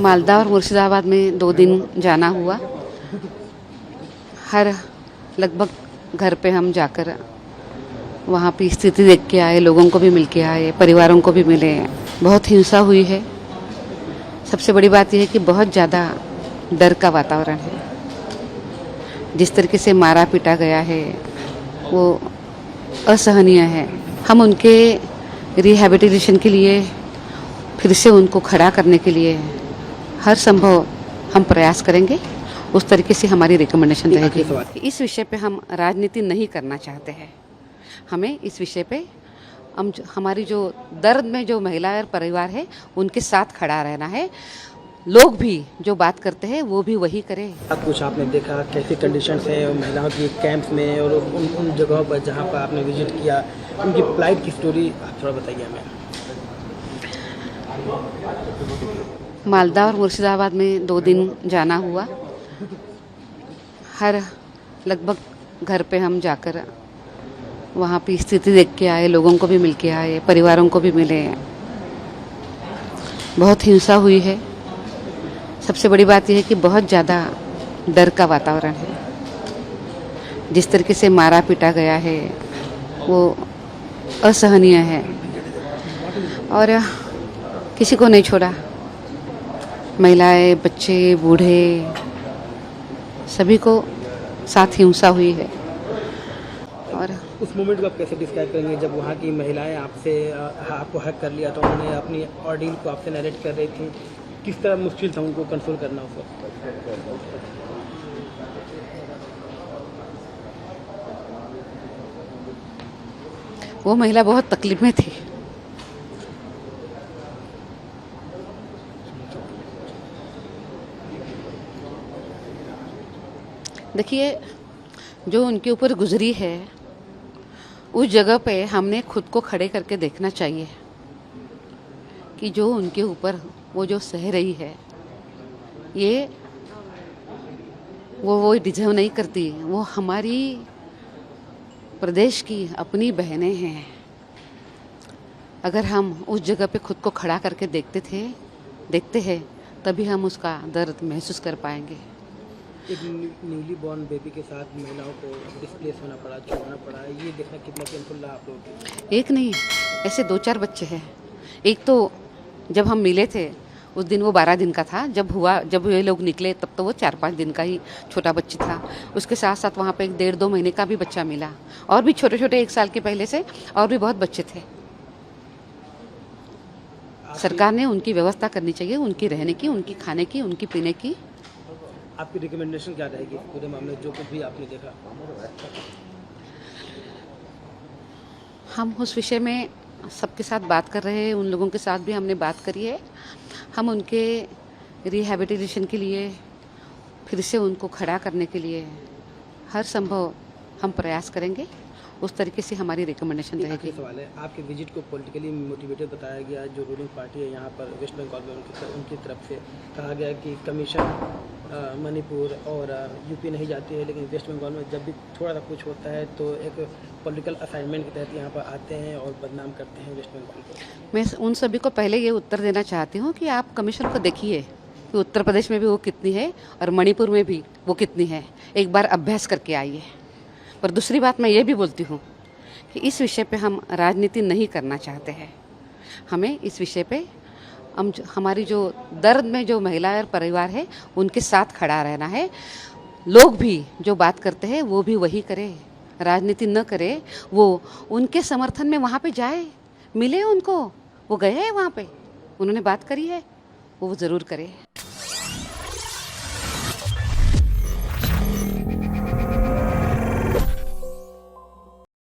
मालदा और मुर्शिदाबाद में 2 दिन जाना हुआ। हर लगभग घर पे हम जाकर वहाँ की स्थिति देख के आए, लोगों को भी मिल के आए, परिवारों को भी मिले। बहुत हिंसा हुई है। सबसे बड़ी बात यह है कि बहुत ज़्यादा डर का वातावरण है। जिस तरीके से मारा पीटा गया है वो असहनीय है। हम उनके रिहैबिलिटेशन के लिए, फिर से उनको खड़ा करने के लिए हर संभव हम प्रयास करेंगे। उस तरीके से हमारी रिकमेंडेशन रहेगी। इस विषय पे हम राजनीति नहीं करना चाहते हैं। हमें इस विषय पे हमारी जो दर्द में जो महिला और परिवार है उनके साथ खड़ा रहना है। लोग भी जो बात करते हैं वो भी वही करें। कुछ आपने देखा कैसी कंडीशंस है महिलाओं की कैंप्स में और उन जगहों पर जहां पर आपने विजिट किया, उनकी फ्लाइट की स्टोरी आप थोड़ा बताइए हमें। मालदा और मुर्शिदाबाद में 2 दिन जाना हुआ। हर लगभग घर पे हम जाकर वहाँ की स्थिति देख के आए, लोगों को भी मिल के आए, परिवारों को भी मिले। बहुत हिंसा हुई है। सबसे बड़ी बात यह है कि बहुत ज़्यादा डर का वातावरण है। जिस तरीके से मारा पीटा गया है वो असहनीय है और किसी को नहीं छोड़ा। महिलाएं, बच्चे, बूढ़े सभी को साथ हिंसा हुई है। और उस मोमेंट को आप कैसे डिस्क्राइब करेंगे जब वहाँ की महिलाएं आपको हक कर लिया तो उन्होंने अपनी ऑर्डील को आपसे नरेट कर रही थी, किस तरह मुश्किल था उनको कंट्रोल करना उस वक्त? वो महिला बहुत तकलीफ में थी। देखिए, जो उनके ऊपर गुजरी है उस जगह पे हमने खुद को खड़े करके देखना चाहिए कि जो उनके ऊपर वो जो सह रही है ये वो डिजर्व नहीं करती। वो हमारी प्रदेश की अपनी बहनें हैं। अगर हम उस जगह पे खुद को खड़ा करके देखते हैं तभी हम उसका दर्द महसूस कर पाएंगे। एक न्यूली बॉर्न बेबी के साथ महिलाओं को डिस्प्लेस होना पड़ा, छोड़ना पड़ा, ये देखना कितना पेनफुल रहा आप लोगों को? एक नहीं, ऐसे 2-4 बच्चे हैं। एक तो जब हम मिले थे उस दिन वो 12 दिन का था। जब ये लोग निकले तब तो वो 4-5 दिन का ही छोटा बच्ची था। उसके साथ साथ वहाँ पे एक 1.5-2 महीने का भी बच्चा मिला और भी छोटे छोटे 1 साल के पहले से और भी बहुत बच्चे थे। सरकार ने उनकी व्यवस्था करनी चाहिए, उनकी रहने की, उनकी खाने की, उनकी पीने की। आपकी रिकमेंडेशन क्या रहेगी पूरे मामले जो कुछ भी आपने देखा? हम उस विषय में सबके साथ बात कर रहे हैं, उन लोगों के साथ भी हमने बात करी है। हम उनके रिहैबिलिटेशन के लिए, फिर से उनको खड़ा करने के लिए हर संभव हम प्रयास करेंगे। उस तरीके से हमारी रिकमेंडेशन रहेगी। सवाल है, आपके विजिट को पॉलिटिकली मोटिवेटेड बताया गया। जो रूलिंग पार्टी है यहाँ पर वेस्ट बंगाल में उनकी तरफ से कहा गया कि कमीशन मणिपुर और यूपी नहीं जाती है, लेकिन वेस्ट बंगाल में जब भी थोड़ा सा कुछ होता है तो एक पॉलिटिकल असाइनमेंट के तहत यहाँ पर आते हैं और बदनाम करते हैं वेस्ट बंगाल को। मैं उन सभी को पहले ये उत्तर देना चाहती हूँ कि आप कमीशन को देखिए कि उत्तर प्रदेश में भी वो कितनी है और मणिपुर में भी वो कितनी है। एक बार अभ्यास करके आइए। पर दूसरी बात मैं ये भी बोलती हूँ कि इस विषय पे हम राजनीति नहीं करना चाहते हैं। हमें इस विषय पे हमारी जो दर्द में जो महिला और परिवार है उनके साथ खड़ा रहना है। लोग भी जो बात करते हैं वो भी वही करें, राजनीति न करे। वो उनके समर्थन में वहाँ पे जाए, मिले उनको। वो गए हैं वहाँ पे, उन्होंने बात करी है, वो ज़रूर करे।